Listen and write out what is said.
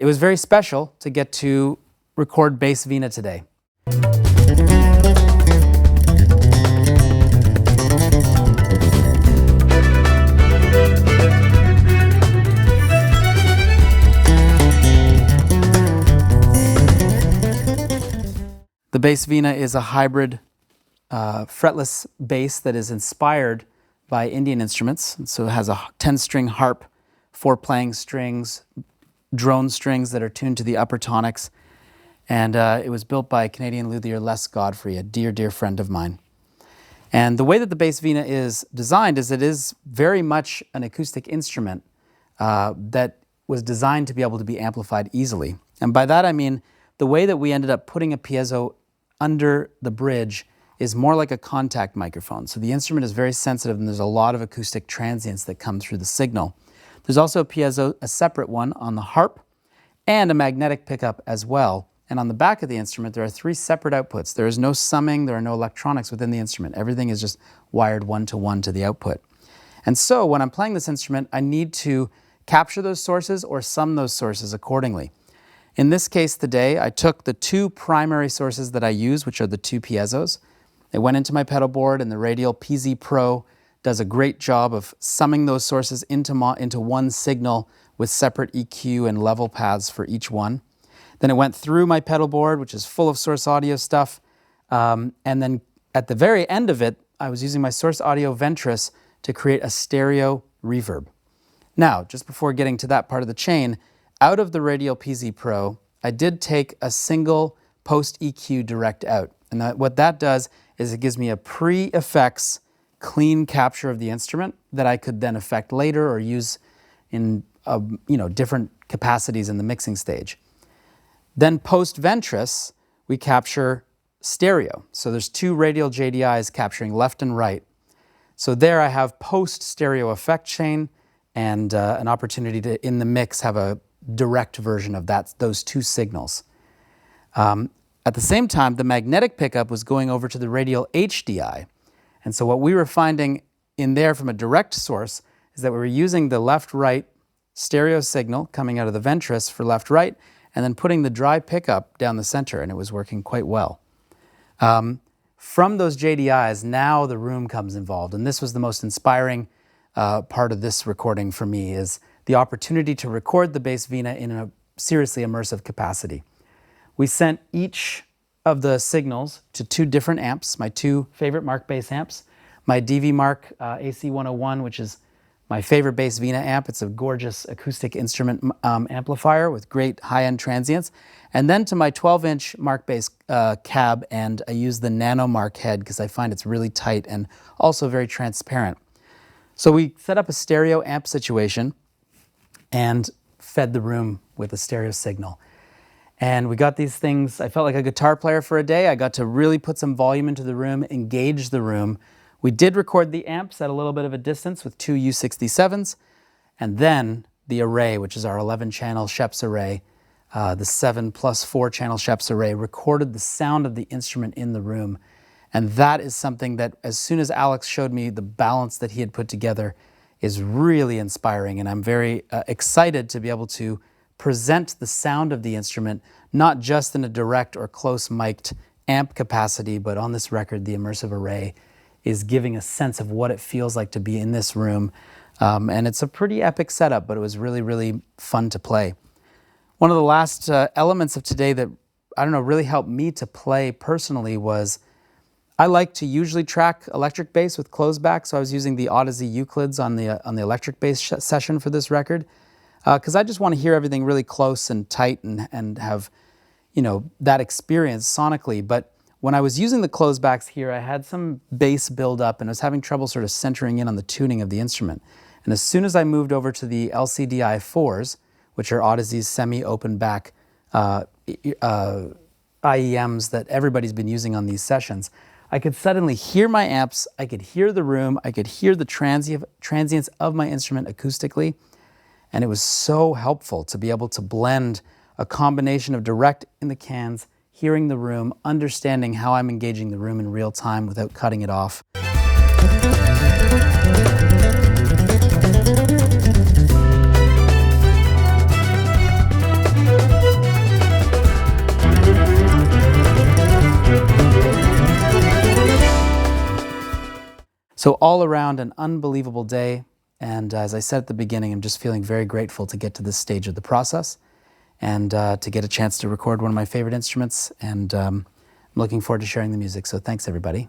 It was very special to get to record Bass Veena today. The Bass Veena is a hybrid fretless bass that is inspired by Indian instruments. So it has a 10-string harp, 4 playing strings, drone strings that are tuned to the upper tonics. And it was built by Canadian luthier Les Godfrey, a dear, dear friend of mine. And the way that the Bass Veena is designed is it is very much an acoustic instrument that was designed to be able to be amplified easily. And by that I mean the way that we ended up putting a piezo under the bridge is more like a contact microphone. So the instrument is very sensitive and there's a lot of acoustic transients that come through the signal. There's also a piezo, a separate one on the harp, and a magnetic pickup as well. And on the back of the instrument, there are 3 separate outputs. There is no summing, there are no electronics within the instrument. Everything is just wired one-to-one to the output. And so when I'm playing this instrument, I need to capture those sources or sum those sources accordingly. In this case today, I took the 2 primary sources that I use, which are the 2 piezos. They went into my pedalboard, and the Radial PZ Pro does a great job of summing those sources into one signal with separate EQ and level paths for each one. Then it went through my pedalboard, which is full of Source Audio stuff. And then at the very end of it, I was using my Source Audio Ventris to create a stereo reverb. Now, just before getting to that part of the chain, out of the Radial PZ Pro, I did take a single post EQ direct out. And what that does is it gives me a pre-effects clean capture of the instrument that I could then effect later or use in different capacities in the mixing stage. Then post Ventris, we capture stereo. So there's 2 Radial JDIs capturing left and right. So there I have post stereo effect chain and an opportunity to, in the mix, have a direct version of those 2 signals. At the same time, the magnetic pickup was going over to the Radial HDI. And so what we were finding in there from a direct source is that we were using the left-right stereo signal coming out of the Ventris for left-right, and then putting the dry pickup down the center, and it was working quite well. From those JDIs, now the room comes involved, and this was the most inspiring part of this recording for me, is the opportunity to record the Bass Veena in a seriously immersive capacity. We sent each of the signals to 2 different amps, my 2 favorite Mark bass amps, my DV Mark AC101, which is my favorite Bass Veena amp. It's a gorgeous acoustic instrument amplifier with great high-end transients. And then to my 12-inch Mark bass cab, and I use the Nano Mark head because I find it's really tight and also very transparent. So we set up a stereo amp situation and fed the room with a stereo signal. And we got these things, I felt like a guitar player for a day. I got to really put some volume into the room, engage the room. We did record the amps at a little bit of a distance with 2 U67s, and then the array, which is our 11-channel Sheps array, the 7 plus 4-channel Sheps array, recorded the sound of the instrument in the room. And that is something that, as soon as Alex showed me the balance that he had put together, is really inspiring. And I'm very excited to be able to present the sound of the instrument, not just in a direct or close mic'd amp capacity, but on this record, the immersive array is giving a sense of what it feels like to be in this room. And it's a pretty epic setup, but it was really, really fun to play. One of the last elements of today that, really helped me to play personally was, I like to usually track electric bass with closed back, so I was using the Odyssey Euclids on the electric bass session for this record, because I just want to hear everything really close and tight and have, that experience sonically. But when I was using the closed backs here, I had some bass build up and I was having trouble sort of centering in on the tuning of the instrument. And as soon as I moved over to the LCDI 4s, which are Odyssey's semi-open back IEMs that everybody's been using on these sessions, I could suddenly hear my amps, I could hear the room, I could hear the transients of my instrument acoustically, and it was so helpful to be able to blend a combination of direct in the cans, hearing the room, understanding how I'm engaging the room in real time without cutting it off. So all around an unbelievable day. And as I said at the beginning, I'm just feeling very grateful to get to this stage of the process and to get a chance to record one of my favorite instruments. And I'm looking forward to sharing the music. So thanks, everybody.